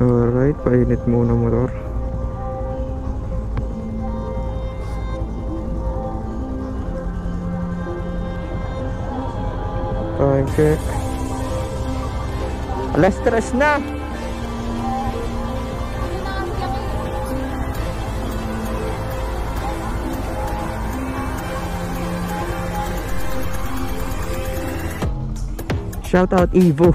Alright, painit muna motor. Time check. Alas 3 na. Shout out Evo.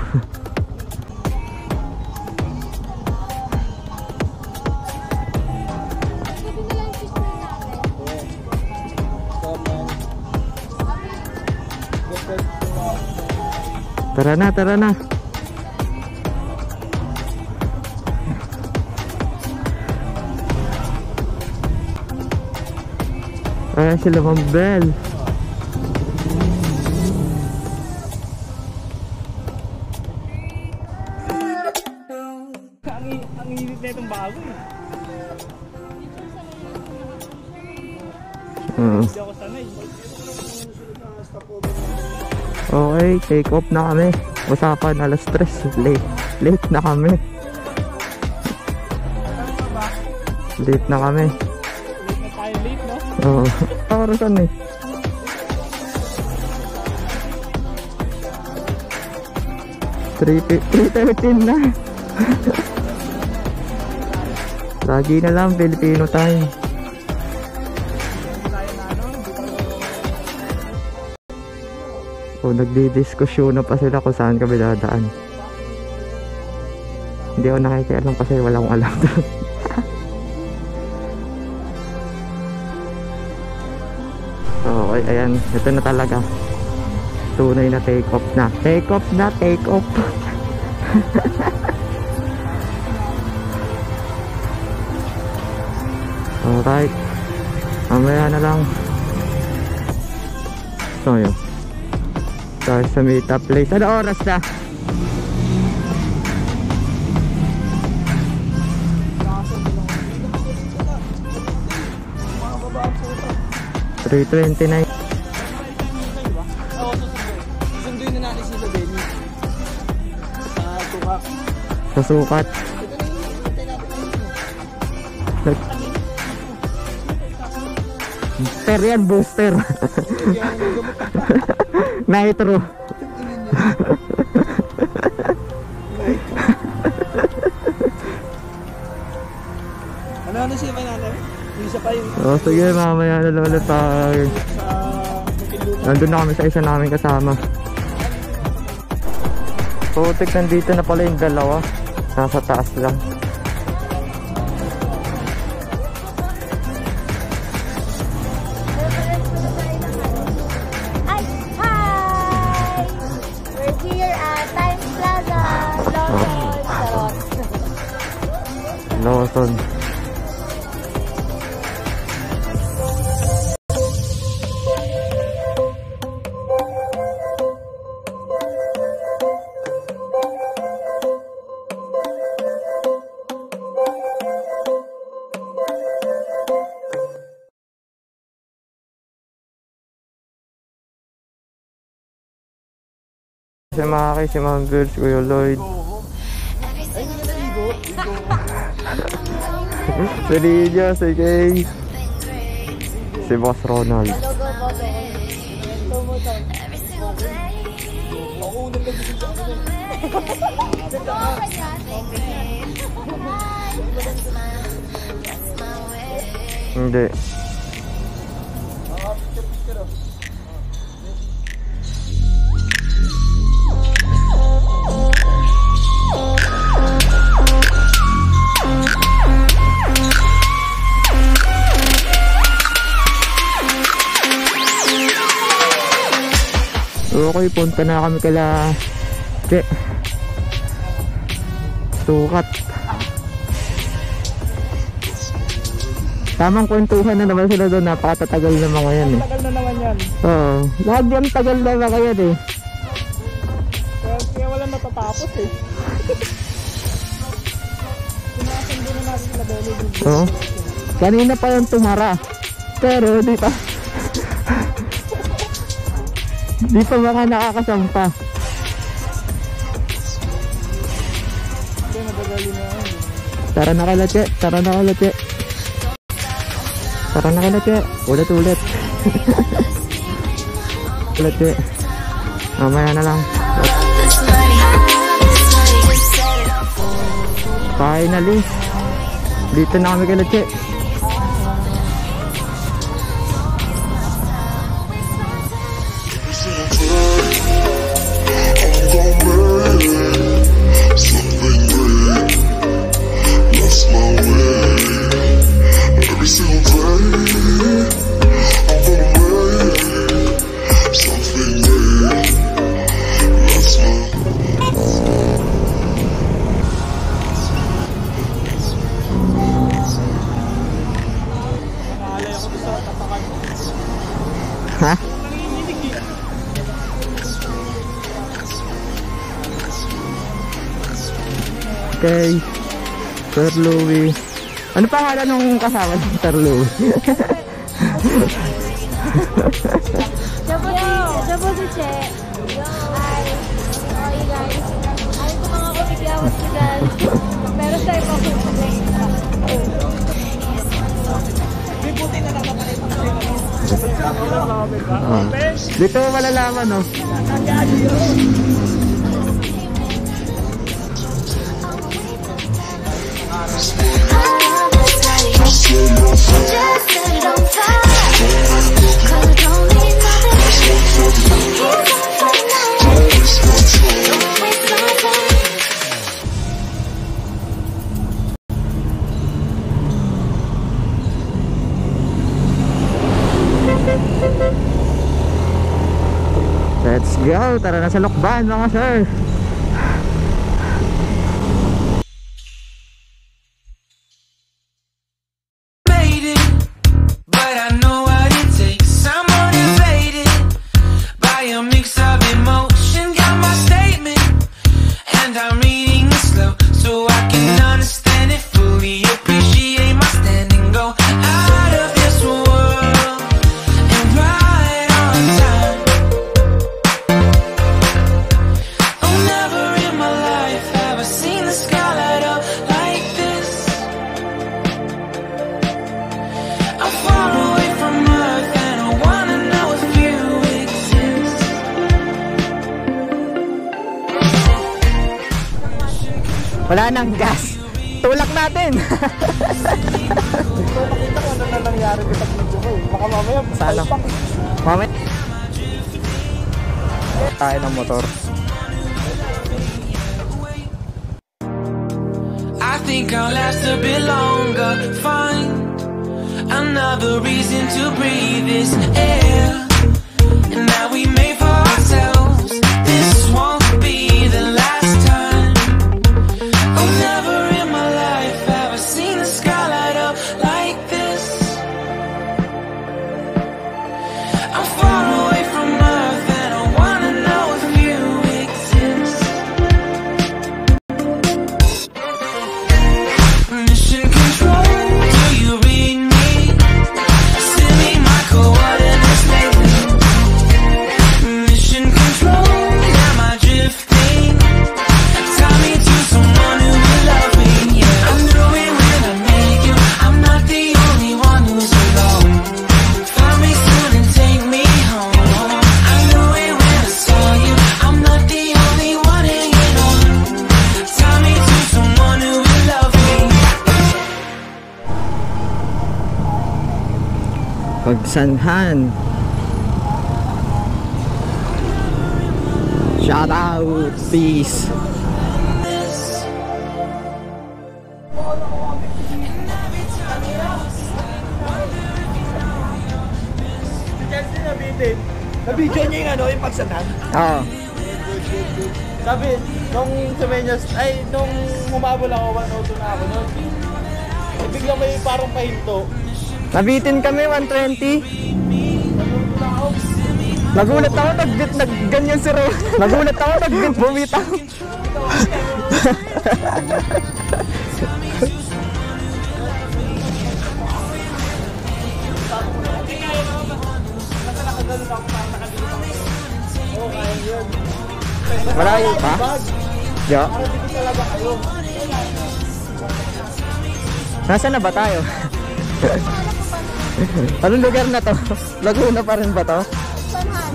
Tara na, tara na. Ayan sila Ma'am Bell. Ang init na itong bago eh. Hindi ako sanay. Okay, take off na kami. Usapan alas 3. Late na kami. Late na kami. Late na tayo, late no? Oo. Parasan eh. $3:13 na. Lagi na lang Filipino time. O nagdidiskusyon na pa sila kung saan kami dadaan. Hindi ako nakikialam kasi wala akong alam doon. Okay, ayan, ito na talaga. Tunay na take off na. Take off na, take off. Alright, mamaya na lang. So yun, tayo sa meetup place. Ano oras na? 3:29. Susunduin na natin sila Benny sa Tukak. Sa sukat. Booster yan, booster. Nitro. Ano siya ba natin? Isa pa yung... Oh, sige, mamaya na lang ulit tayo. Nandun na kami sa isa namin kasama. Putik, nandito na pala yung dalawa. Nasa taas lang. Hi! We're here at Times Plaza, Lawson. Lawson. Si Maki, si Ma'am Bell, si Kuya Lloyd. Si Lydia, si Kay. Si Boss Ronald. Hindi. Okay, punta na kami kala Sukat. Tamang kwentuhan na naman sila doon. Napakatagal na mga yan eh. Tagal na naman yan. Oo, lahat yan tagal na mga yan eh. Kaya wala natatapos eh. Sinasundo na natin sila Benny. Oo. Kanina pa yung tumara. Pero di pa di pa mga nakakasampa. Kaya nagagali na yan. Tara na kalache. Tara na kalache. Tara na kalache. Ulit. Kalache. Mamaya na lang. Finally. Dito na kami kalache. Ha? Okay. Sir Louie. Ano pangalan nung kasama ni Sir Louie? Double the check. Hi. How are you guys? Ay, ito mga kapigyawas ko dyan. Pero sa'yo pa po sa Dito mo malalaman, no? Let's go! Tara na sa Lokban, mga sir! But I know what it takes. I'm motivated by a mix of emotion. Got my statement, and I'm reading it slow so I can understand it fully. Appreciate my standing, go out of this world and right on time. Oh, never in my life have I seen the sky light up like this. I'm far away from Earth and I wanna know if you exist. Wala nang gas! Tulak natin! Nakita ko ano na nangyari sa video ko. Baka mamaya Sana. palpak. Mamaya tayo ng motor. I think I'll last a bit longer. Find another reason to breathe this air. And now we made for ourselves. This won't be the last time. Oh, never in my life have I seen the sky light up like this. I'm far away from Earth and I wanna know if you exist. Mission control, do you read me? Send me my coordinates lately. Mission control, am I drifting? Tie me to someone who will love me. Yeah, I'm doing when I make you. I'm not the only one who's alone. Find me soon and take me home. I knew it when I saw you. I'm not the only one hanging on. Tie me to someone who will love me. Pagsanhan. Shout out! Peace! Kasi nabitin. Nabidyo niya yung ano, yung pagsanan. Oo. Sabi, nung Semenyas, ay, nung humabol ako, 102 na ako nun. Eh, biglang may parang pahinto. Nabitin kami, 120. Nagulog na ako. Nagulat ako, ganyan si Ro. Nagulat ako, bumitaw. Malayo pa? Bag. Yeah. Para dito talaga kayo. Nasaan na ba tayo? Anong lugar na to? Laguna pa rin ba to? Sanahan.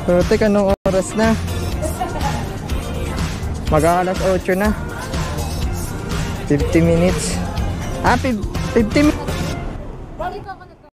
So, teka, anong oras na? Mag-aalas 8 na. 50 minutes. 50 minutes. Balik ako na to.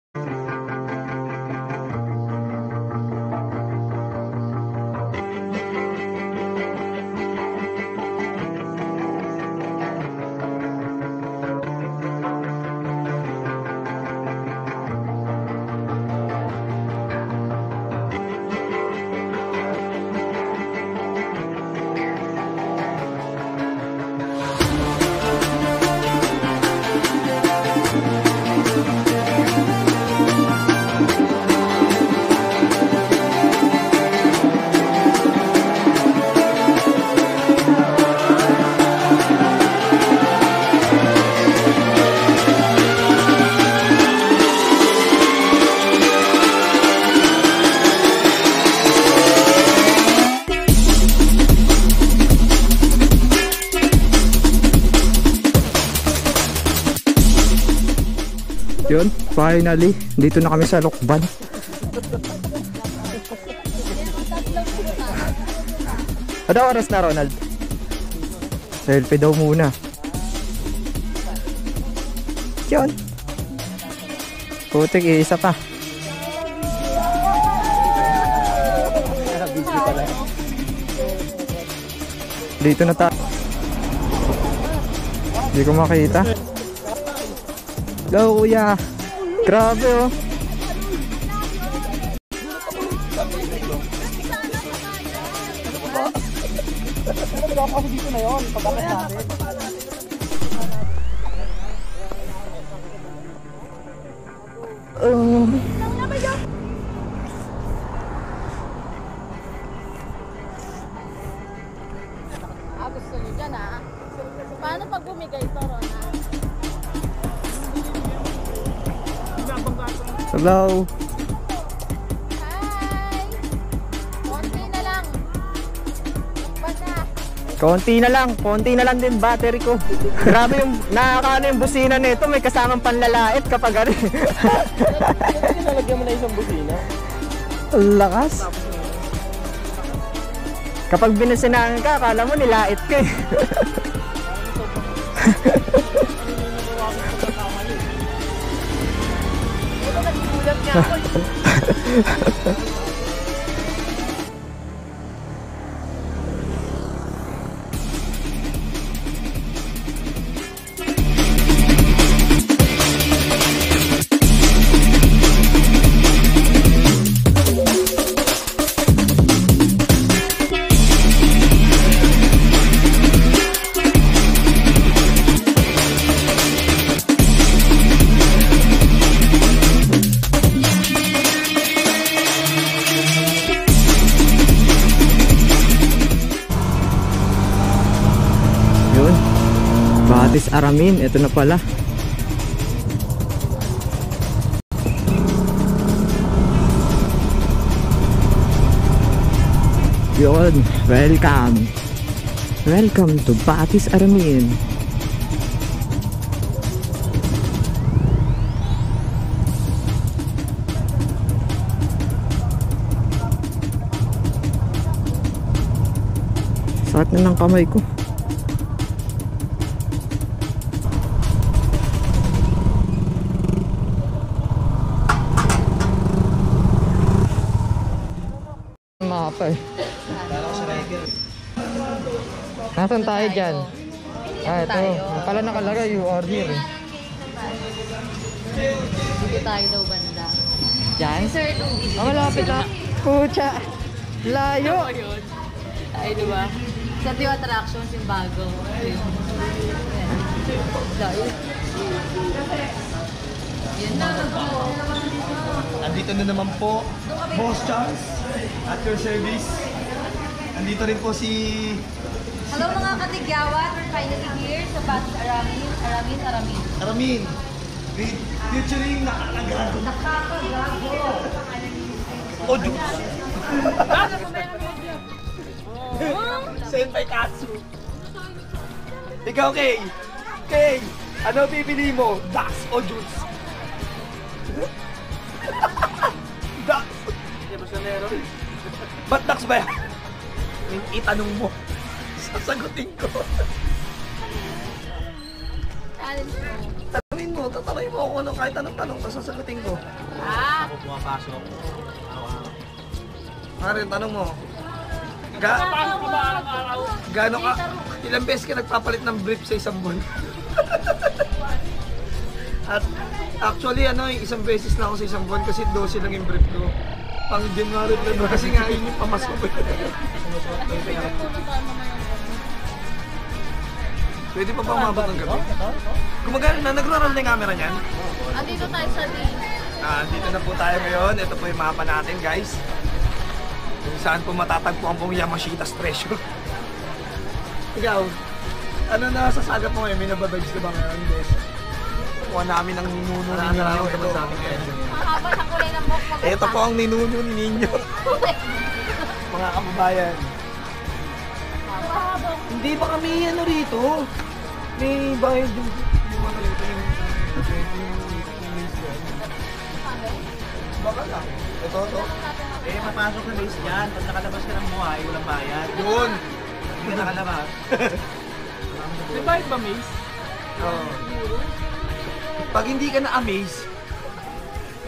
Yun, finally, dito na kami sa Lokban. Ano oras na, Ronald? Selfie daw muna. Yun. Putik, isa pa. Dito na tayo. Hindi ko makita. Hello, kuya. Grabe, oh. Ako dito na yun, pagkakas natin. Gusto nyo dyan, Paano pag bumigay ito, Rona? Hello. Hi! Konti na lang. Basta. Konti na lang din battery ko. Grabe yung nakakaano yung busina nito, may kasamang panlalait kapag ano. Nalagyan mo na isang busina. Ang lakas. Kapag binusinahan ka, akala mo nilait ka eh. Batis Aramin, ito na pala. Yun, welcome to Batis Aramin. Sakit na ng kamay ko. Mapa eh. Nasaan tayo dyan? Ito. Pala nakalagay you are here eh. Dito tayo daw banda. Dyan? Sir, Malapit na. Pucha. Layo. ay, diba? Sa Tio Attractions yung bago. Layo. Yun na. Andito na naman po, Boss Charles, at your service. Andito rin po si... Hello mga katigyawat, we're finally here sa Batis Aramin. Aramin. Featuring Nakakagago. Nakakagago. Oh, Diyos. Senpai Katsu. Ikaw, Kay. Okay, ano pipili mo? Dax o juice? Dax! Hindi ba siya meron? Ba't Dax ba yan? Itanong mo. Sasagutin ko. Challenge mo. Tatanungin mo ako ano kahit anong tanong, tapos sasagutin ko. Ah! Ako pumapasok. Marin, tanong mo. Gano'n ka? Ilang beses ka nagpapalit ng brief sa isang buwan? At actually, isang beses na ako sa isang buwan kasi 12 lang yung brief ko. Pang January na kasi nga yun yung pamasko ko. Pwede pa ba umabot ng gabi? Gumagana na, nagra-roll na yung camera niyan? Andito tayo sa D. Dito na po tayo ngayon. Ito po yung mapa natin, guys. Kung saan po matatagpuan pong Yamashita's Treasure. Ikaw, ano na sasagap mo ngayon? May nababags ka ba ngayon, guys? Kuha namin ang ninuno ni Ninyo. Mahaba sa kulay ng buhok mo. Ito po ang ninuno ni Ninyo. Mga kababayan. Hindi ba kami rito? May bayad yung rito yung baka lang. Ito. Mapasok na base dyan. Pag nakalabas ka ng buhay, walang bayad. Yun! Hindi ka nakalabas. May bayad ba, Mace? Oo. Pag hindi ka na-amaze,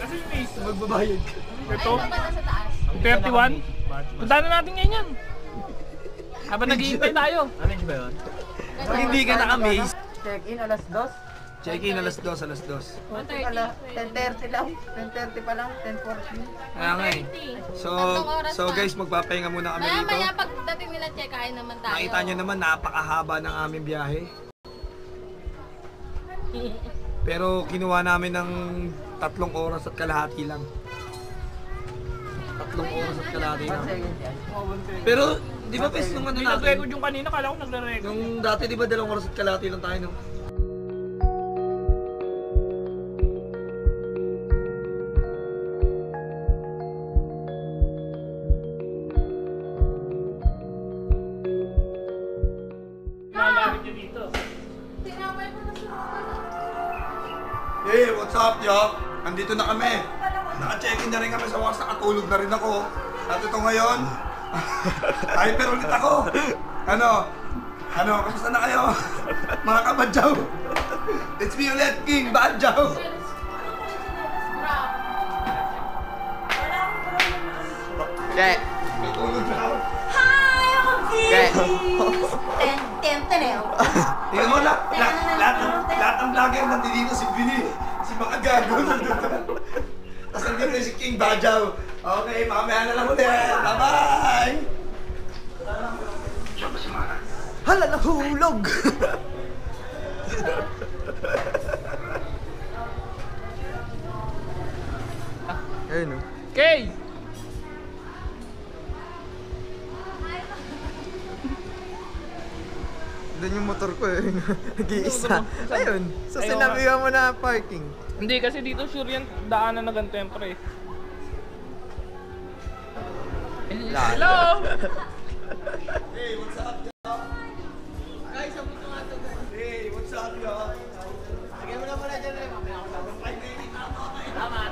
kasi Mace, magbabayad ka. Ito? Ay, baba na sa taas. 31? Punta na natin ngayon yan. Habang nag-iintay tayo. Arrange ba yun? Pag hindi ka na-amaze, Check-in alas 2. check-in alas 2. 10:30 lang. 10:30 pa lang. 10:40. Kaya nga eh. So guys, magpapahinga muna kami dito. Maya pagdating nila check, kain naman tayo. Nakita nyo naman, napakahaba ng aming biyahe. Pero kinuha namin ng 3 oras at kalahati lang. 3 oras at kalahati lang. Pero, di ba pes nung ano Hindi natin? nag-record yung kanina, kala ko nagre-record. Nung dati di ba 2 oras at kalahati lang tayo, no? Nalagamit nyo dito. Hey, what's up, yo? Nandito na kami. Naka-check-in na rin kami sa wakas. Nakatulog na rin ako. At ito ngayon, hyper ulit ako. Kamusta na kayo? Mga kabadyaw. It's me ulit, King Badyaw. Okay. May tulog na ako. Okay. Tingnan mo lahat ng vlogger nandito si Billy, si mga gago nandito. Tapos nandito si King Badyaw. Okay, mamaya na lang ulit. Bye-bye! Hala, nahulog! Ayun o. Okay! Doon yung motor ko eh. Nag-iisa. Ayun. So sinabihan mo na parking. Hindi kasi dito sure yan, daanan na ganito yung pre. Hello! Hey, what's up, yo? Guys, abot ko nga to, guys. Hey, what's up, yo? Lagyan mo na muna dyan, eh. Mamaya ako lang. Ay, nakikita ako. Salamat.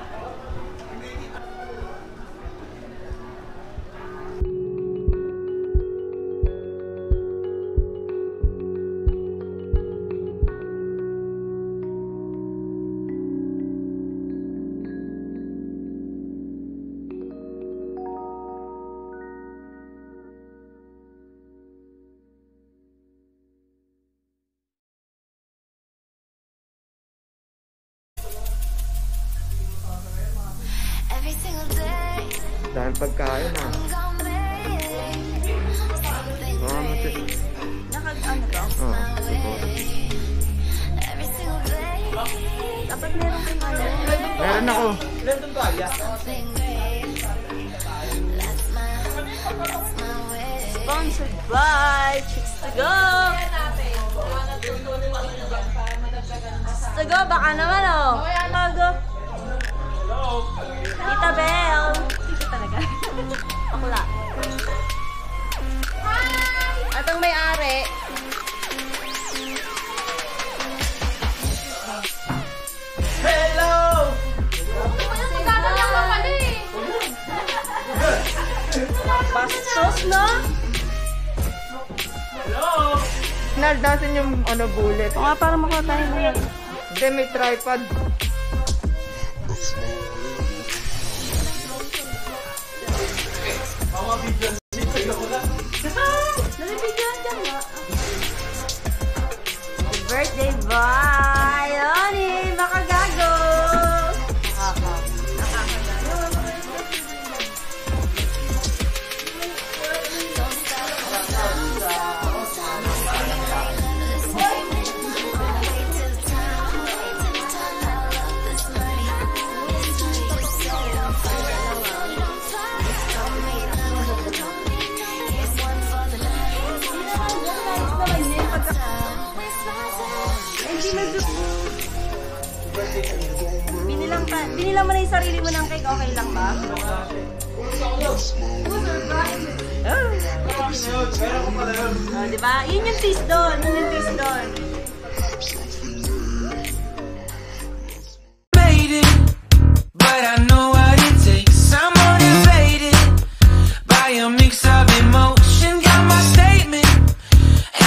Every single day, Dahil pagkain ah. I'm gonna make something great. Naka-ano to? Every single day, Dapat meron kang ano. Meron ako. something great. That's my way. Sponsored by Chicks to Go! Chicks to Go, baka naman oh! Bago! Tita Belle! Tita talaga. Bakla. At ang may-ari, sauce, no? Naldasin yung ano bullet. O nga, para makuha tayo na yan. Hindi, may tripod. Nalibigyan ka nga. Happy birthday, boy! Oni, makagago! Binilang mo na yung sarili mo ng cake, okay lang ba? Oh, diba? Yun yung twist doon. Yun yung twist doon. Made it, but I know what it takes. I'm motivated by a mix of emotion. Got my statement,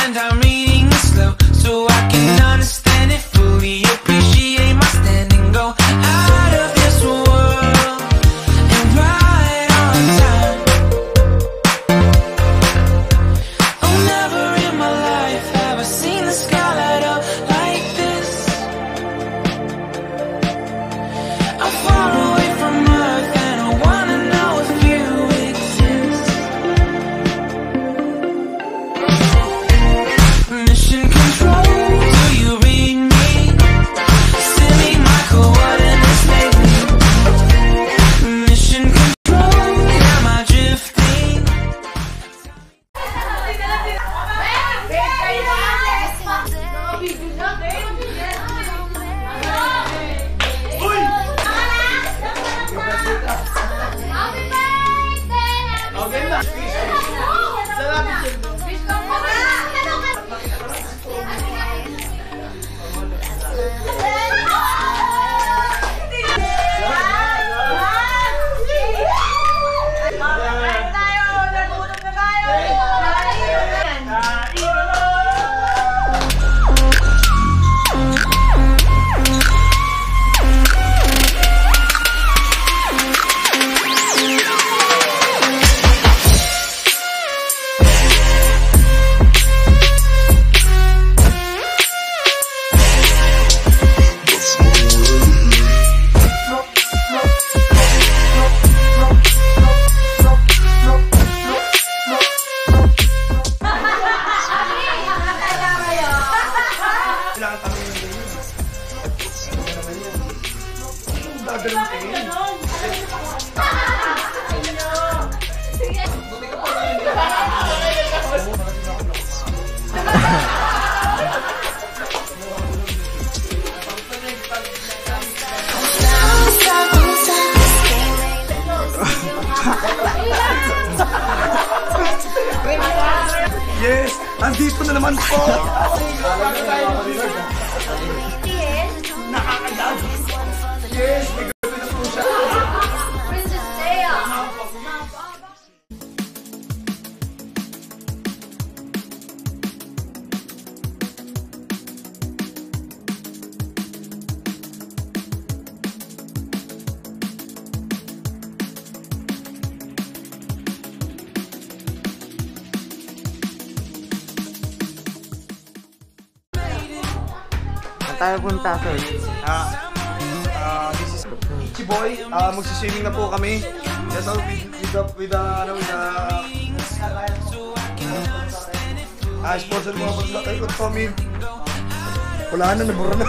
and I'm reading it slow so I can understand it fully. Appreciate my stand and go out of this world and right on time. Oh, never in my life have I seen the sky light up like this. I'm far away from Earth and I wanna know if you exist. Mission control, do you read me? Send me my coordinates lately. Mission control, am I drifting? Kailangan tanongin yung ganyan. Ano naman yan? Dadalong tingin. Yes! Andito na naman po! Yes! May gawin na po siya! Princess Leia! Saan tayo punta, sir? This is Ichi Boy. Magsiswimming na po kami. Yes, with the sponsor mo nga pagkakay ko, Tommy. Wala na, nabura na.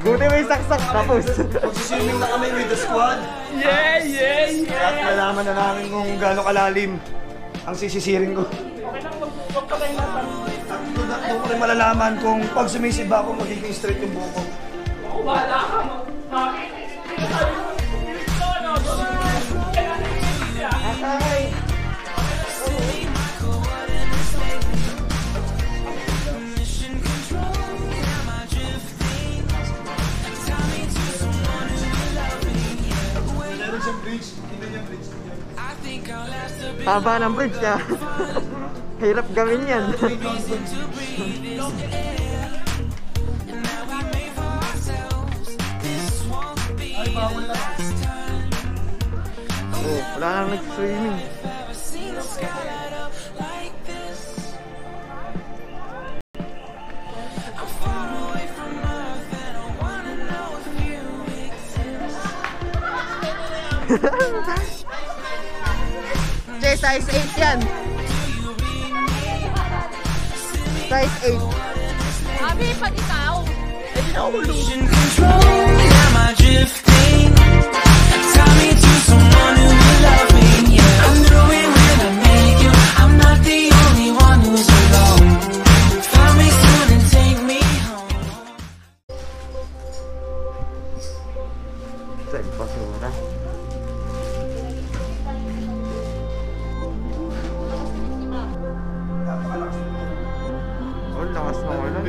Buti may saksak tapos. Magsiswimming na kami with the squad. Yeah, yeah, yeah! At nalaman na namin kung gaano kalalim ang sisisiring ko. At doon ko rin malalaman kung pag sumisiba ako, magiging straight yung buhok ko. Wala ka mo! Meron siyang bridge. I think I'll last a bit Haba ng bridge ah. Hirap gawin yan. reason to breathe this air. And now we made for ourselves. This won't be the last time Oh, wala nang nag-swimming. I've ever seen the sky light up like this. I'm far away from Earth and I wanna know if you exist. Che, size 8 yan. Size 8. Abi, pag ikaw. Losing control, am I drifting? Tie me to someone who will love me, yeah. I'm doing when I make you. I'm not the only one who's alone. Find me soon and take me home. Saan basura? Oh, lakas na wala.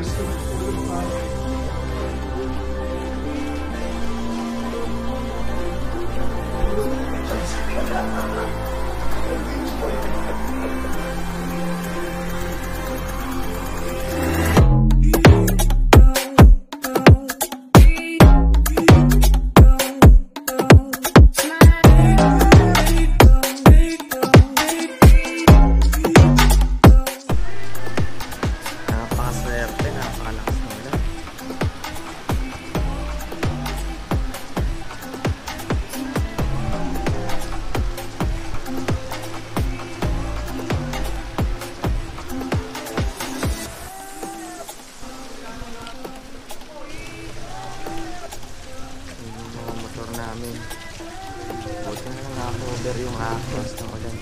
Napakaswerte, napakalakas na wala. Yung mga motor namin. Buti na lang naka-cover yung Acros ng ulan.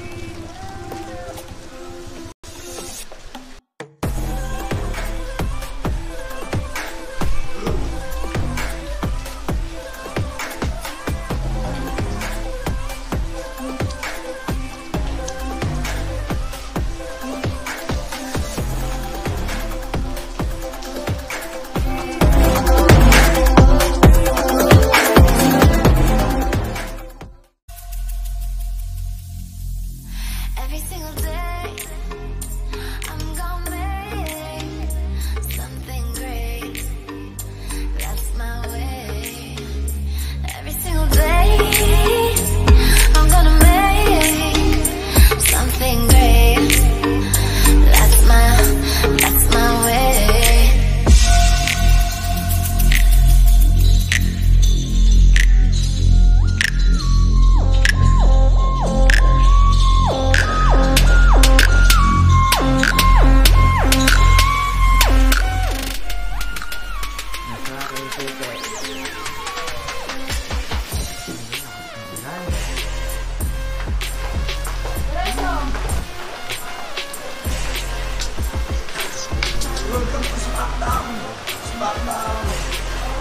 Every single day, I'm gonna make something great. That's my way. Every single day, I'm gonna make something great. That's my way.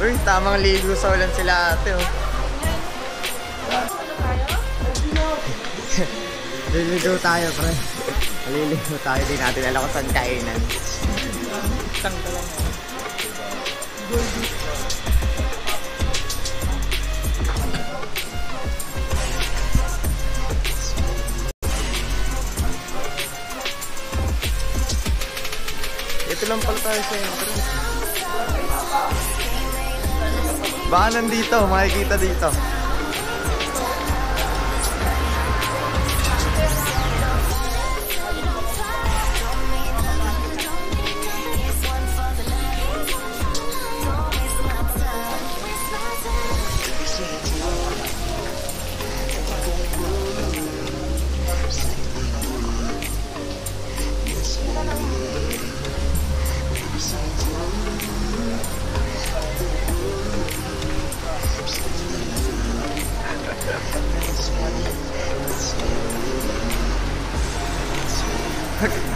Uy, tamang ligo sa ulan sila ate oh. Liligo tayo pre. Liligo tayo, din natin alam kung saan kainan. Ito lang pala tayo sa intro. Baka nandito, makikita dito.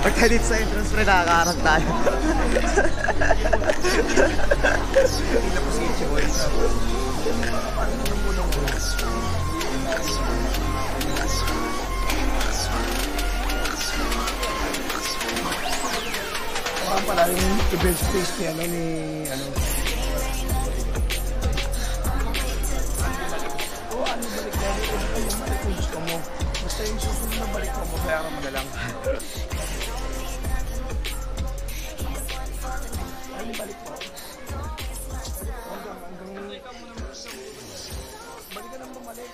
Pagka dito sa entrance pre, nakakaharap tayo. Pala yung event space ni ano. babayaran mo na lang. Ay, balik po. Balik ka nang bumalik.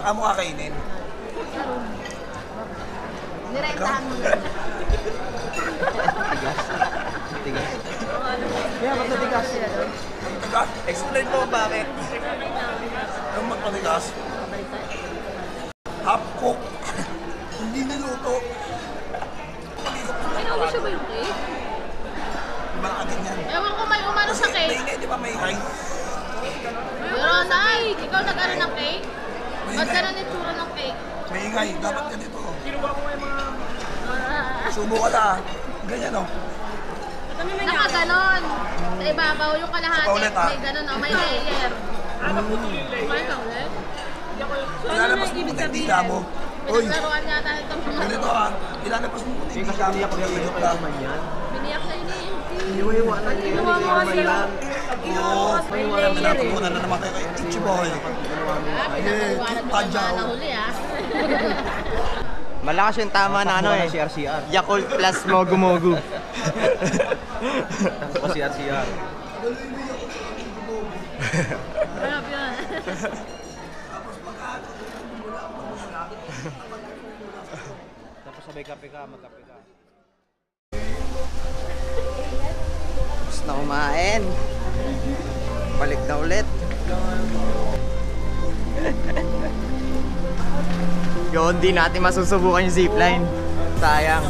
Saka mo kakainin. Nirentahan mo. Tigas. Kaya ba't natigas? Tigas? Explain mo bakit. Yung magpatigas. Half cook. Hindi niluto. Ay, naubos siya ba yung cake? Mga ganyan. Ewan ko may umano sa Kasi cake. may di ba may high? Pero Nay, ikaw nag-ano ng cake? Ba't ganun yung tsura ng cake? May ingay, dapat ganito. Kinuha ko nga yung mga... Subo ka na. Ganyan o. Nakaganon. Sa ibabaw yung kalahati. Paulit, ha? May ganon o, may layer. Naputo yung layer. Kumain ka ulit? Ilalabas mo puti yung dila mo. Uy, Pinaglaruan yata itong mga. ganito ha. Ilalabas mo puti yung dila mo. Pag-iinot lang. Biniyak na ini. Iwa-iwa na niya. Inuha mo kasi yung... Oo. May layer eh. Natutunan na naman kayo kay Ichiboy. Pinapaliwanag mo Tadyaw. naman nahuli ah. Malakas yung tama na ano eh. Yakult plus Mogu Mogu. Tapos pa si RCR. Sarap yun. Tapos sabay kape ka, magkape ka. Tapos na ako kumain. Balik na ulit. Yun, di natin masusubukan yung zipline. Sayang.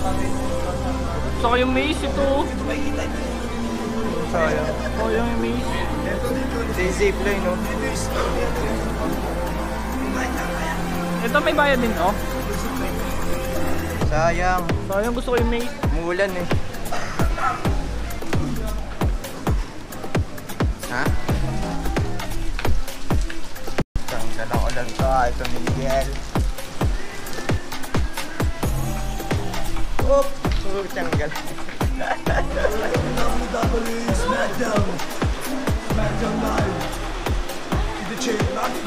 Saka yung maze ito. Sayang. Oh, yung maze. Di zipline, no? Ito may bayad din, oh. Sayang. Sayang, gusto ko yung maze. Umuulan eh. Ha? Tanggal ang ulan to. Ito ni Miguel. Oop! Tanggal. Smackdown Live. The chain, Rami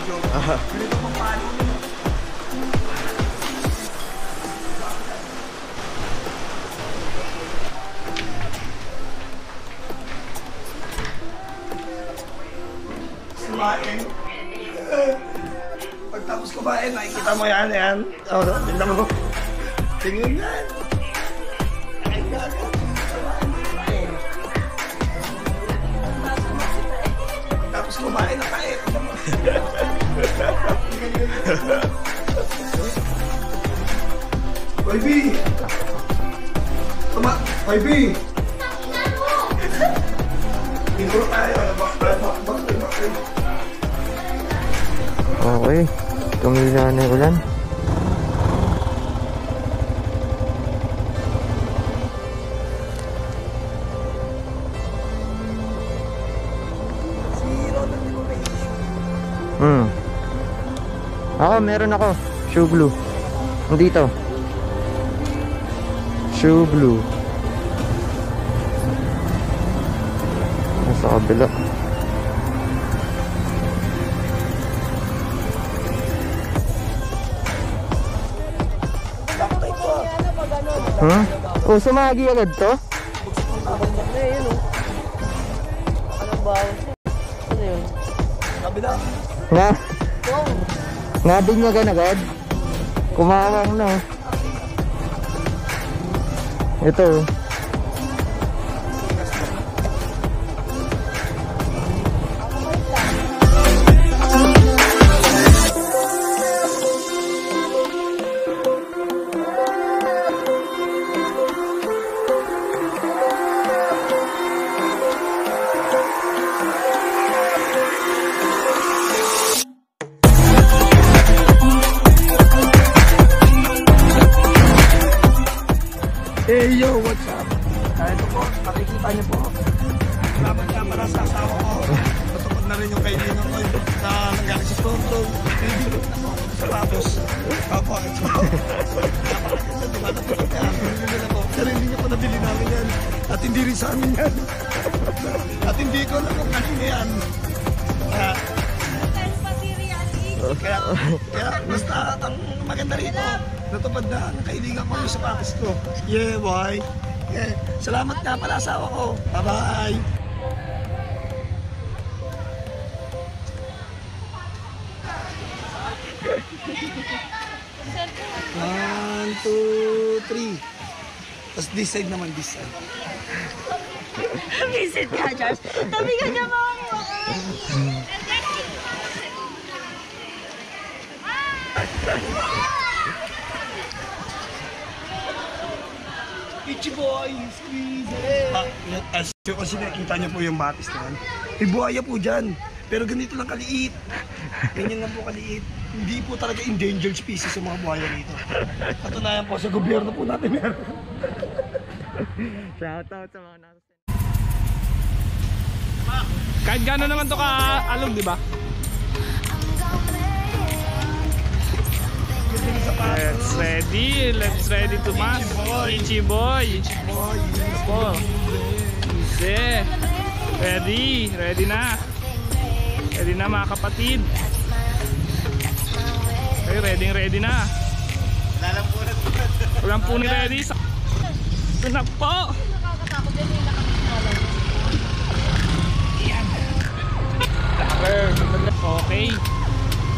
Joe. Ganito pang paano nyo. Kumain. Pagtapos kumain, nakikita mo yan. Oh, tingnan mo. Tingnan yan. Ay, gaga. Pagtapos kumain, nakain. YB! YB! Intro tayo. Okay. Tumila na yung ulan. Ako, meron ako. Shoe glue. Dito. Shoe glue. Nasa kabila. Huh? Oh, sumagi agad to? Nga? Nabinyagan agad? Kumawang na. Ito. Hey yo, what's up? Ito po, makikita niyo po. Salamat nga para sa asawa ko. Matupad na rin yung kailangan ko na nanggaling sa Stone Cold. Pinibili na po ako sa Patos. Opo, ito. Pero hindi niyo po nabili namin yan. At hindi rin sa amin yan. At hindi ko na kung kanina yan. Kaya basta ang maganda rito. Natupad na nakailingan ko yung sapatos ko. Yeah, boy. Yeah. Salamat nga pala asawa ko. Bye-bye. 1, 2, 3. Tapos this side naman, this side. Visit ka, Josh. Tabi ka niya mga Itchy boy, squeeze it! Kasi nakita niyo po yung batis na yan. May buhaya po dyan. Pero ganito lang kaliit. Ganyan lang po kaliit. Hindi po talaga endangered species yung mga buhaya dito. Patunayan po sa gobyerno po natin meron. Shoutout sa mga nasa. Kahit gano'n naman to ka-alog, di ba? Let's ready to mass. Itchy boy. Po. Easy. Ready na. Ready na mga kapatid. Okay, ready na. Walang puno ready. Ito na po. Okay.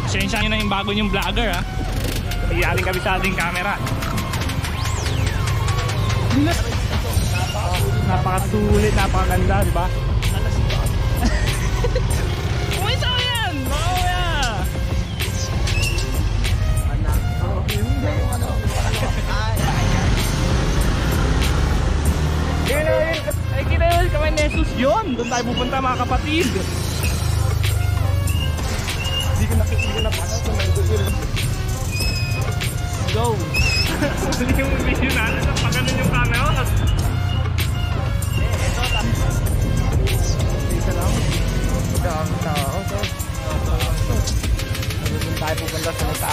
Pasensya nyo na yung bago nyong vlogger ha. Hindi natin kabisa ating camera. Napakasulit, napakaganda, di ba? Uy, saan yan? Mamaya! Ay, kita yun kami Nesus yun. Doon tayo pupunta mga kapatid. Hindi ko nakikita na paano kung nandun yun. Go! Muli yung video natin na pag ganun yung camera. Ito, tapos. Isa lang. Dami tao. Doon tayo pupunta sa mata.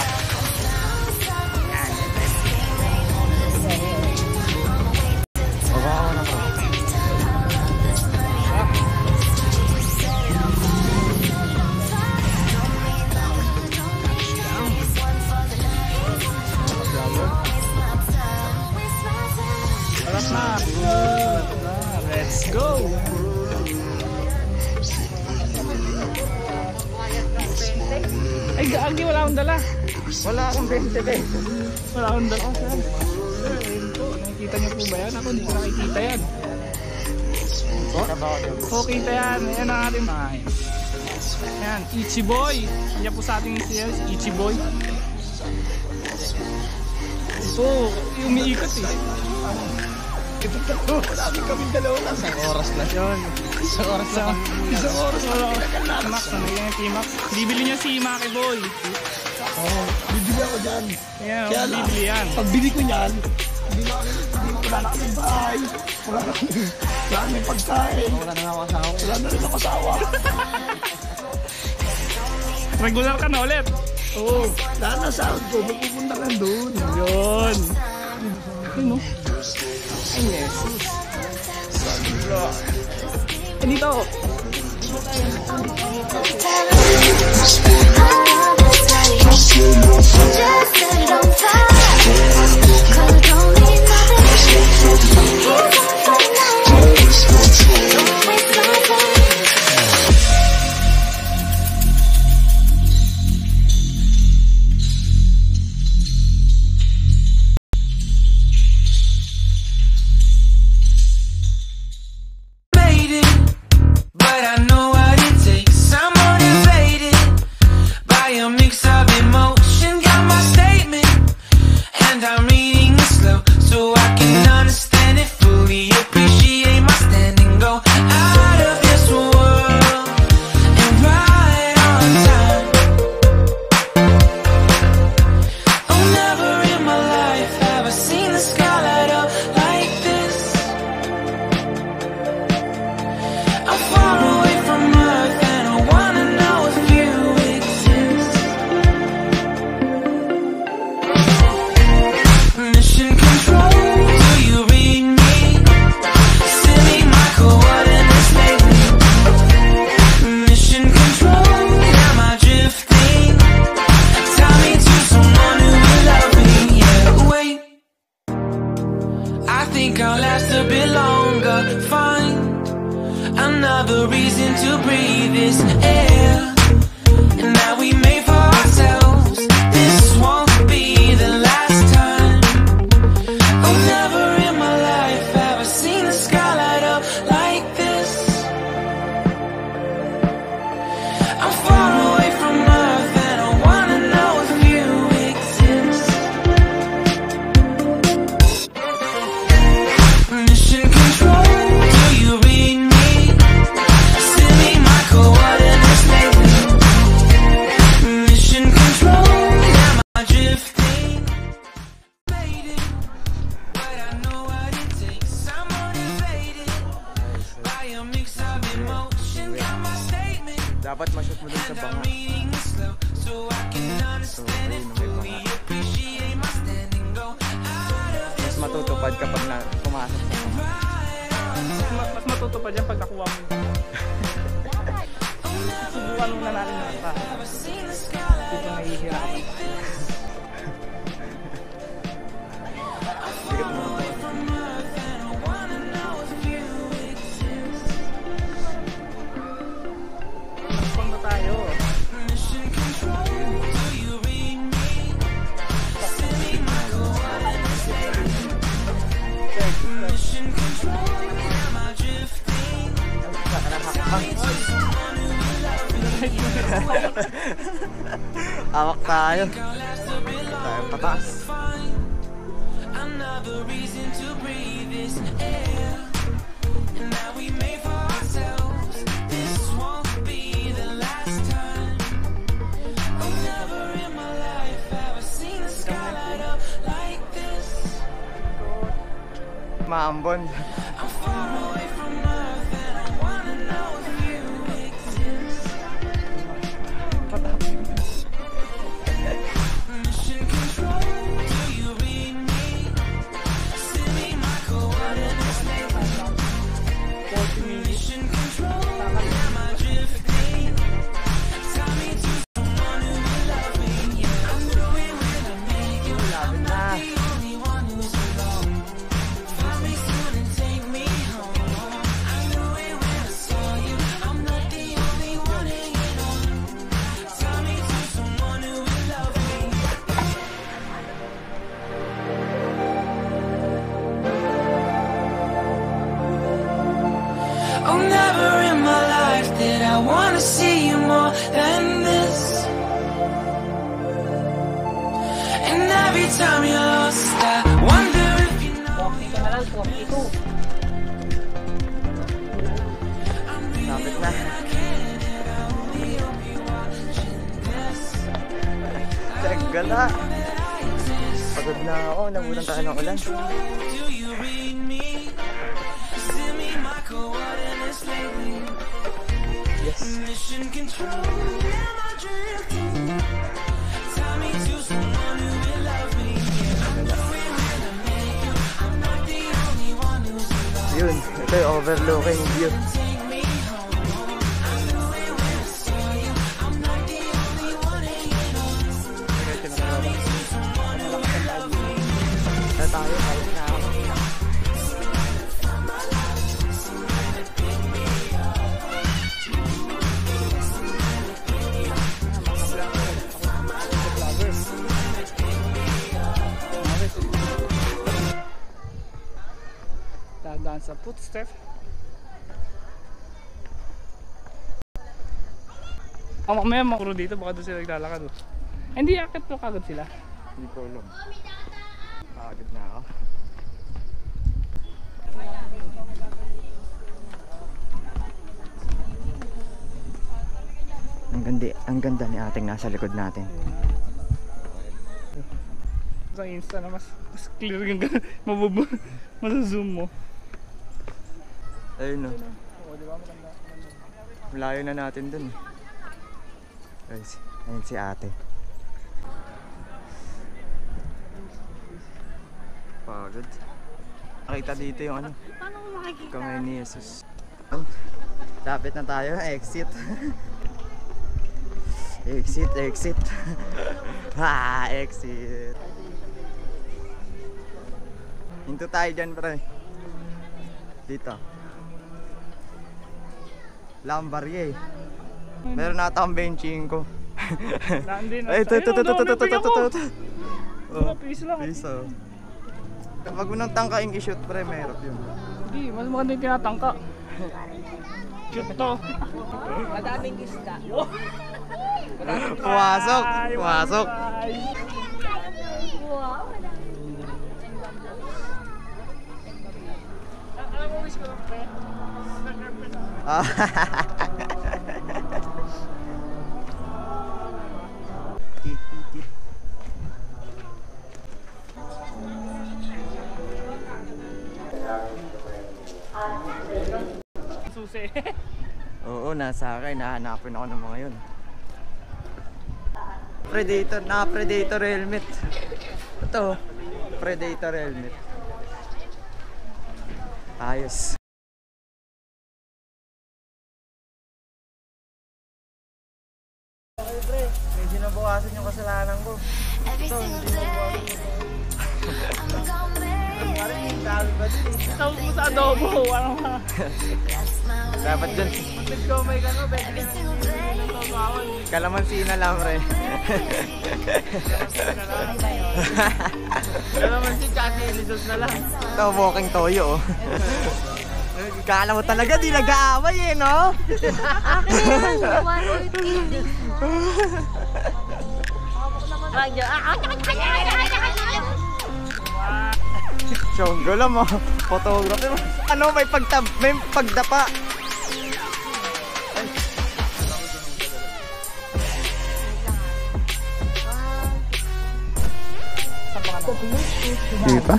Let's go! Ay, Agi, wala akong dala. Wala akong 20 pesos. Wala akong dala. Nakikita niyo po ba yan? Ako hindi ko nakikita yan. Oh, kita yan. Ayan ang ating bahay. Ayan, Ichiboy. Yan po sa ating Ichiboy. Ito, umiikot eh. Marami kami dalawa lang. Isang oras na yun. Isang oras na. Isang oras Wala ako. Max, ano yan yung T-Max? Bibili niya si Maki Boy. bibili ako dyan. Ayan, Kaya lang, bibili yan. pag bili ko yan, wala na kami bahay. Wala na kami pagkain. Wala na ako asawa. Wala na rin ako asawa. Regular ka na ulit. Oo. Lahat na sahod ko, magpupunta ka doon. Yun. Ano? Ay, Jesus. Dito. Another reason to breathe this air, and that we made for ourselves. This won't be the last time. Oh, never in my life have I seen the sky light up like this. I'm far away from Earth and I wanna know if you exist. Mission control, do you read me? Send me my coordinates lately. Mission control, am I drifting? Fading, but I know what it takes. I'm motivated by a mix of emotion. Got my statement, Dapat ma-shoot mo dun sa and I'm banga. reading it slow so I can understand it fully. Appreciate my standing, go out of Mas this matutupad kapag pumasok sa banga. Mas matutupad yan pag nakuha mo. Subukan muna natin na pa. Dito nahihirapan. Takpang na tayo. mission control. Do you read me? Send me my coordinates lately. Mission control. Am I Hawak tayo. Tayo pataas. Another reason to breathe this air. And now we made for ourselves. This won't be the last time. I've never in my life ever seen the sky light up like this. Maambon. I'm far away from Earth and I wanna know if you exist. Mission control, do you read me? Send me my coordinates lately. Mission control, am I drifting? Tie me to someone who will love me. Yeah, I know it when I make you. I'm not the only one who's alone. Find me soon and take me home. I knew it when I saw you. I'm not the only one hanging on. Tie me to someone who will love me. Oh, never in my life did I wanna see you more than this. And every time you're lost, I wonder if you know me. Lapit na. Tagala. Pagod na ako. Nabulan tayo ng ulan. Do you read me? Send me my coordinates lately. Yes. Mission control, am I drifting? Tie me to someone who will love me. Yeah, I know it when I make you. I'm not the only one who's alone. Yun. Ito yung overlooking view. Take me home. I knew it when I saw you. I'm not the only one hanging on. Tie me to someone who will love me. Na tayo. Balik na ako. Dadaan sa footstep. Mamaya makuro dito, baka doon sila naglalakad. Hindi, akit to kagad sila. Hindi ko alam. Pagod na ako. Ang ganda ni ating nasa likod natin. Sa Insta na mas clear yung mazoom mo. Ayun o. Malayo na natin dun. Guys, ayun si ate. Pagod. Nakita dito yung ano. Paano ko makikita? Kamay ni Jesus. Lapit na tayo. Exit. Exit. Ha, exit. Hinto tayo dyan, pre. Dito. Lambarye. Meron na akong benching ko. Nandun. Ay, ito. Oh, piso lang. Piso. Kapag mo nang tangkaing i-shoot, pre, mahirap yun. Hindi, mas maganda yung tinatangka. Shoot to. Madaming isda. Pumasok. Wow. Alam mo, wish ko lang, pre. Susi. Oo, nasa akin. Nahanapin ako ng mga yun. Predator helmet. Ito, Predator helmet. Ayos. Medyo nabawasan yung kasalanan ko. Ito, hindi nabawasan. Parang yung dami ba din? Tawag mo sa adobo. Ano ka? Dapat dyan. Nag-gomay ka no, pwede ka. Kalamansi na lang, pre. Kalamansi, tsaka chili sauce na lang. Ito, walking toyo. Kala mo talaga di nag-aaway eh, no? Akin, 1.8. Chonggo lang mo. Photography mo. Ano, may pagdapa. Di pa?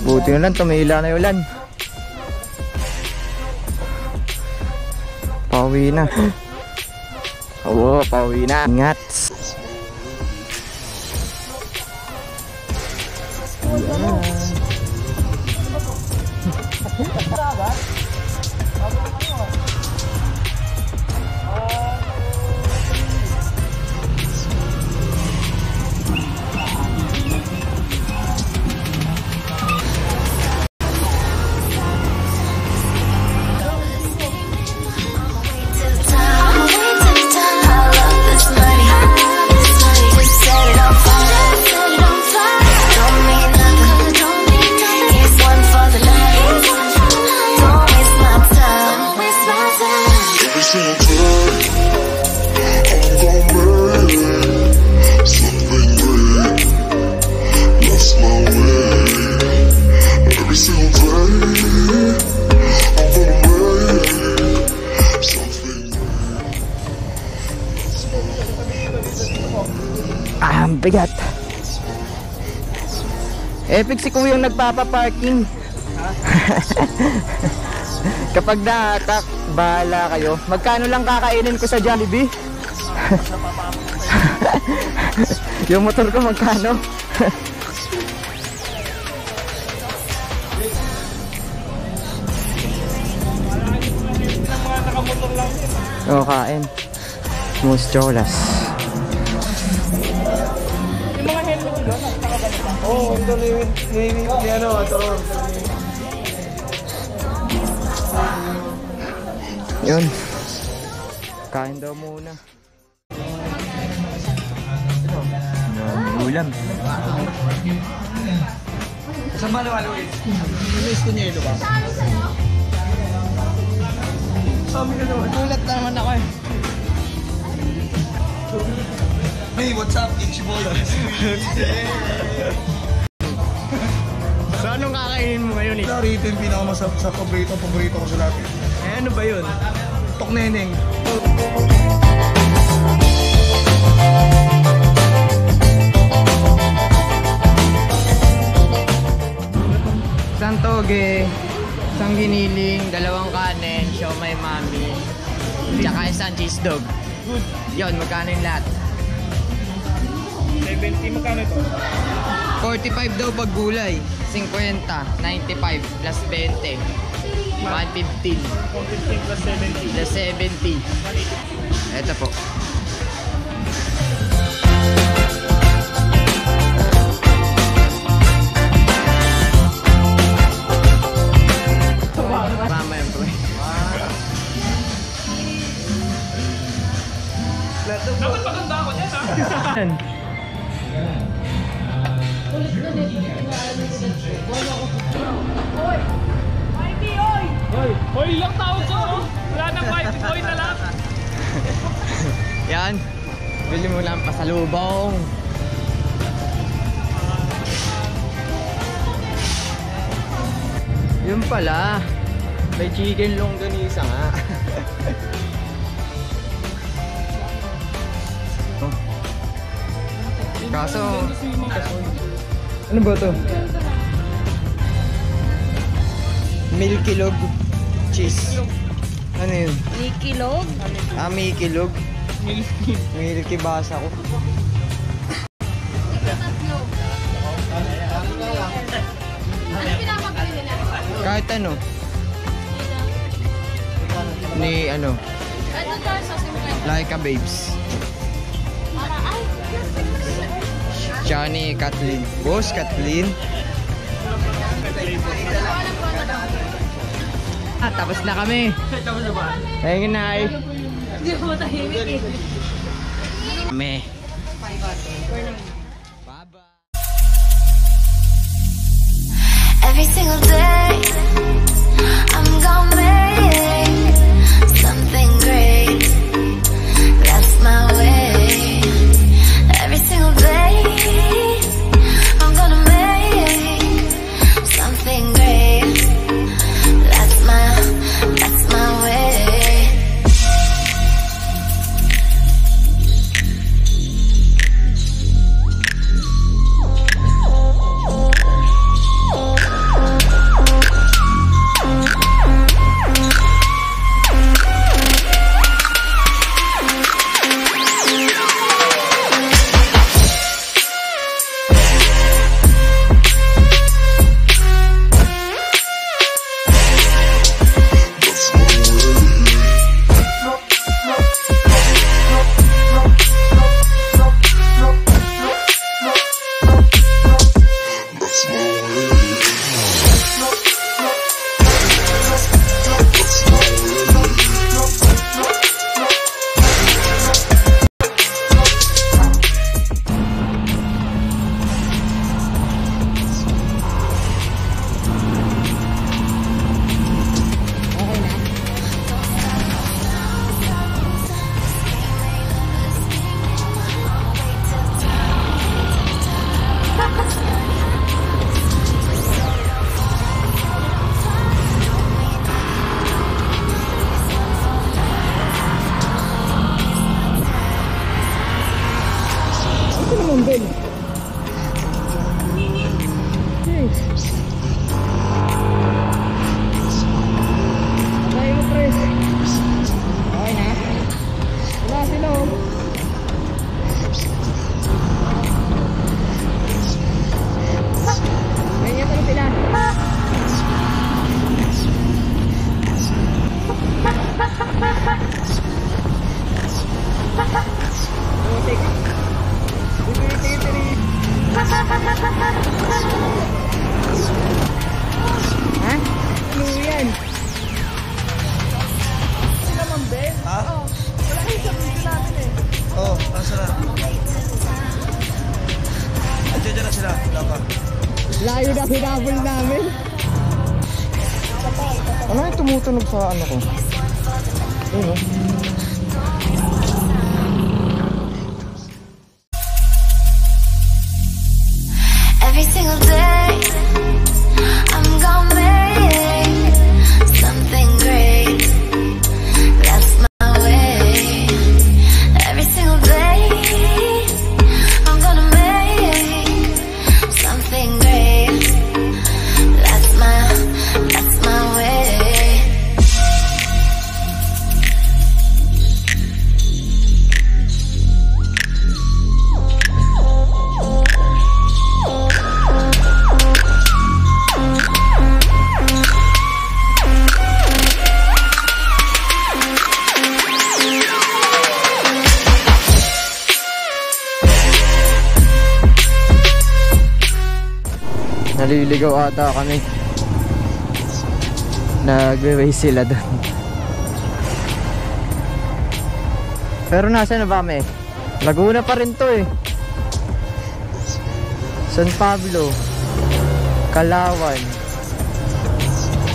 Buti na lang, tumila na yung ulan. Pauwi na. Oo, pauwi na. Ingat. Bigat. Epic si Kuya yung nagpapaparking. Kapag naatak, bahala kayo. Magkano lang kakainin ko sa Jollibee? Yung motor ko magkano? O, kain. Smooth cholas. Oo, ito ni ano, ito. Yun. Kain daw muna. Ulam. Saan ba nawaluin? Miss ko niya ito ba? Sabi ka naman. Gulat naman ako eh. Hey, what's up, Itchy Boy? So anong kakainin mo ngayon eh? Sorry, ito yung pinakamasarap sa paborito ko sa lahat. Eh ano ba yun? Tokneneng. Isang toge, isang giniling, dalawang kanin, siomai mami, tsaka isang cheese dog. Yun, magkano yung lahat? 70, magkano ito? 45 daw pag gulay, 50, 95 plus 20, 115 115 plus 70. plus 70. Eto po. Mamaya po. Dapat maganda ako dyan, ha? Hoy, ilang tawag ko, no? Wala nang Mikey Boy na lang. Yan. Bili mo lang pasalubong. Yun pala. May chicken longganisa nga. Oh. Kaso, ano ba to? Milky log cheese. Ano yun? Milky log? Ah, Milky log. Milky basa ko. Kahit ano. Ni ano. Like a babes. Siya ni Kathleen. Boss Kathleen. Ah, tapos na kami. Tapos na ba? Ayun na ay. Hindi mo tahimik eh. Me. Every single day gonna make something great. That's my way. Every single day, I'm gonna make something great. That's my way. Layo na hinabol namin. Ano yung tumutunog sa ano ko? Ayun, oh. Every single day, I'm gonna make something great. That's my way. Every single day, I'm gonna make something great. That's my way. Naliligaw ata kami. Nagwe-race sila doon. Pero nasa na ba kami? Laguna pa rin to eh. San Pablo, Kalawan.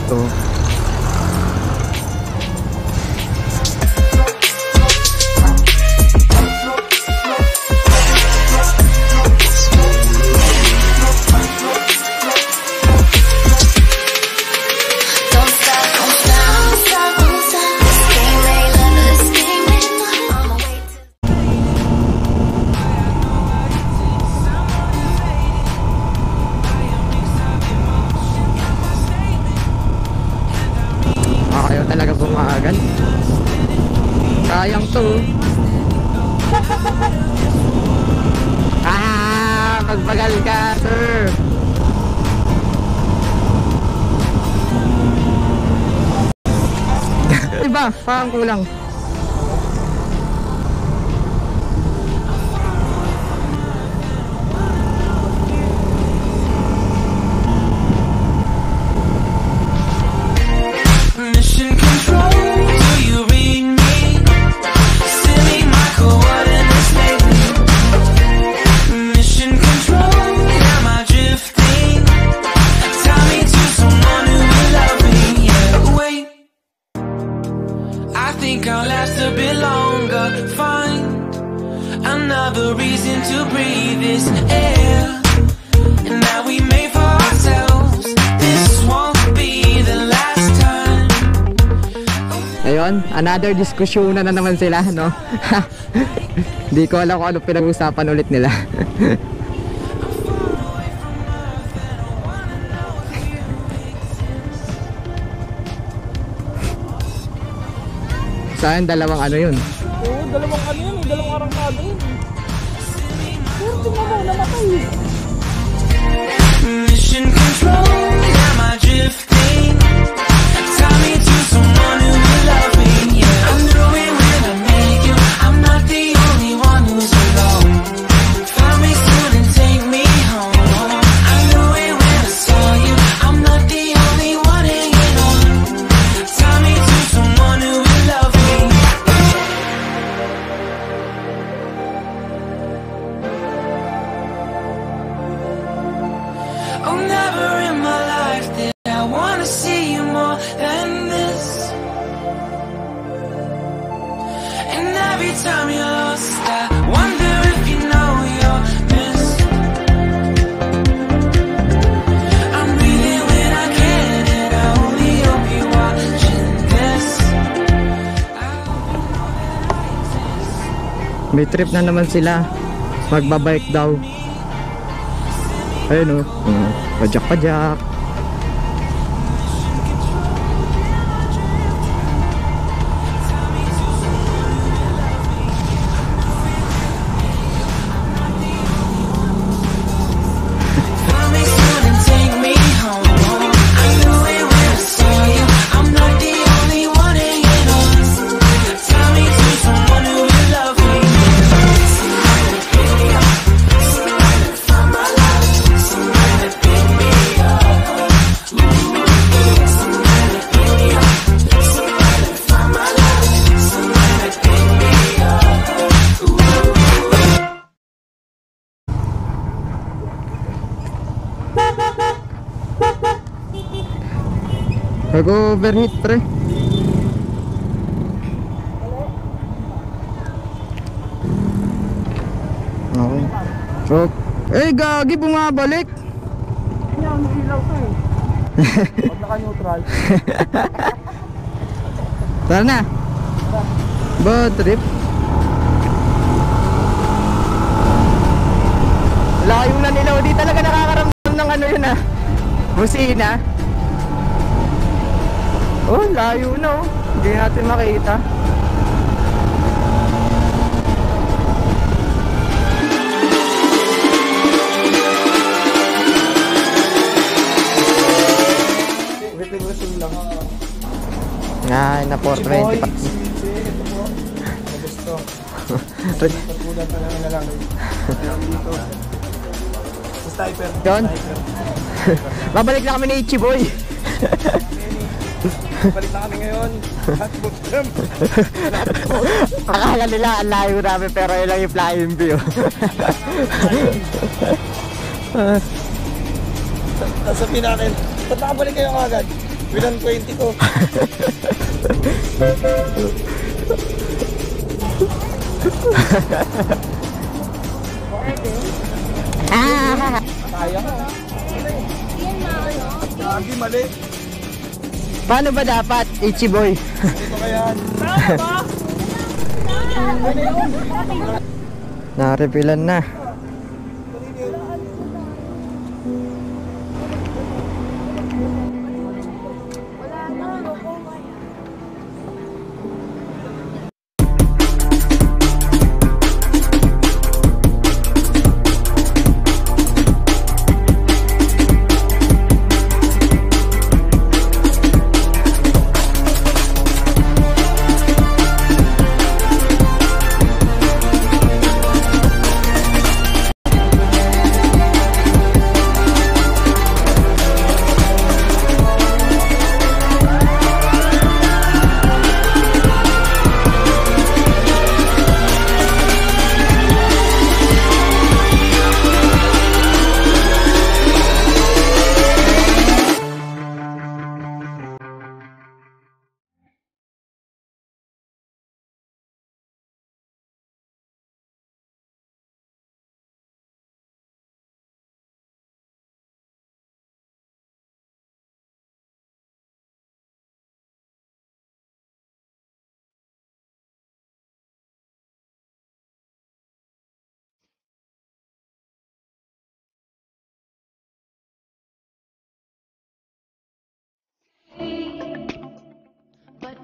Ito. Ayaw talaga bumagal. Sayang to. Pagbagal ka, sir. Diba? Parang kulang. Mission control, do you read me? Send me my coordinates lately. Mission control, am I drifting? Tie me to someone who will love me. Yeah, wait. think I'll last a bit longer. Find another reason to breathe this air. And now we made for ourselves. This won't be the last time. Ayun, another diskusyon na naman sila, no? Hindi ko alam kung ano pinag-usapan ulit nila. Saan dalawang ano yun? Oo, dalawang ano yun, dalawang arangkada yun. Pero tingnan mo, namatay. Mission control, am I drifting? Tie me to someone who will love me, yeah. I knew it when I met you, I'm not the only one who's alone. Find me soon and take me home. I knew it when I saw you, I'm not the only one hanging on. Tie me to someone who will love me. Oh, never in my life did I wanna see you more than this. And every time you're lost, I wonder if you know you're missed. I'm breathing when I can, and I only hope you're watching this. May trip na naman sila. Magbabike daw. Ayun o. Pajak-pajak. Find me soon and take me home. I knew it when I saw you, I'm not the only one hanging on. Tell me to someone who will love me. Nag-overheat, pre. Okay. So, gagi, bumabalik. Yan, may ilaw to eh. Pag naka-neutral. Tara na. Bad trip. Layo na nila. Di talaga nakakaramdam ng ano yun, ah. Busina. Oh, layo na, oh. Hindi natin makita. Ay, na 420 pa. Ito po. Gusto. Pagkulan pa lang na lang. Dito. Sniper. John? Babalik na kami ni Ichiboy. Balik na kami ngayon. Akala nila ang layo namin pero yun lang yung flying view. Sasabihin natin, ba't nakabalik kayo agad? Bilang 20 ko. Kaya ko. Lagi mali. Paano ba dapat, Ichiboy? Ito kaya. Narepilan na.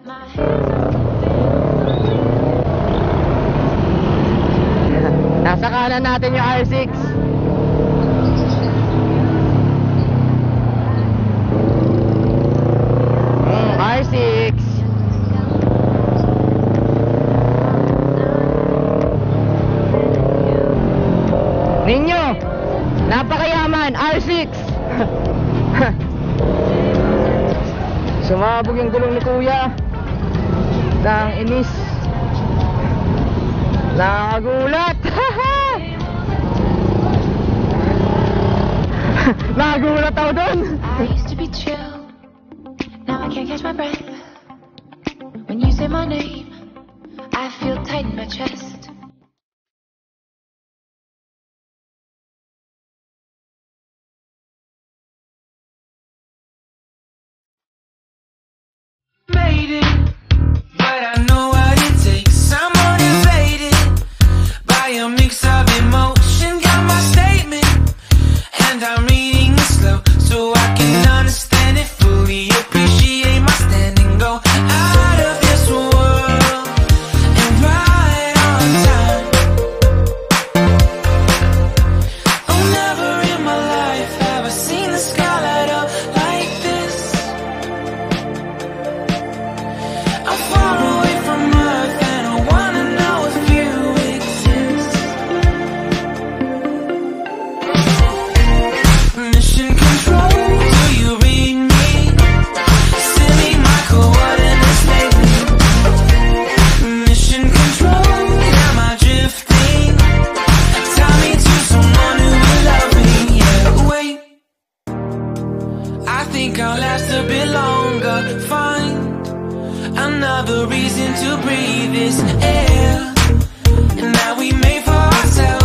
My hands are Nasa kanan natin yung R6. R6. Ninyo, napakayaman, R6. Sumabog yung gulong ni kuya. Tang inis. Nakagulat. Nakagulat ako dun. I used to be chill. Now I can't catch my breath. When you say my name, I feel tight in my chest. Made it, but I know what it takes. I'm motivated by a mix of emotion. Got my statement, and I'm reading it slow so I can understand it fully. Appreciate my standing, go out of this world and right on time. Oh, never in my life have I seen the sky light up like this. I'm far away from Earth and I wanna know if you exist. Mission control, do you read me? Send me my coordinates lately. Mission control, am I drifting? Tie me to someone who will love me. Yeah, wait, I think I'll last a bit longer. Find another reason to breathe this air, and now we made for ourselves.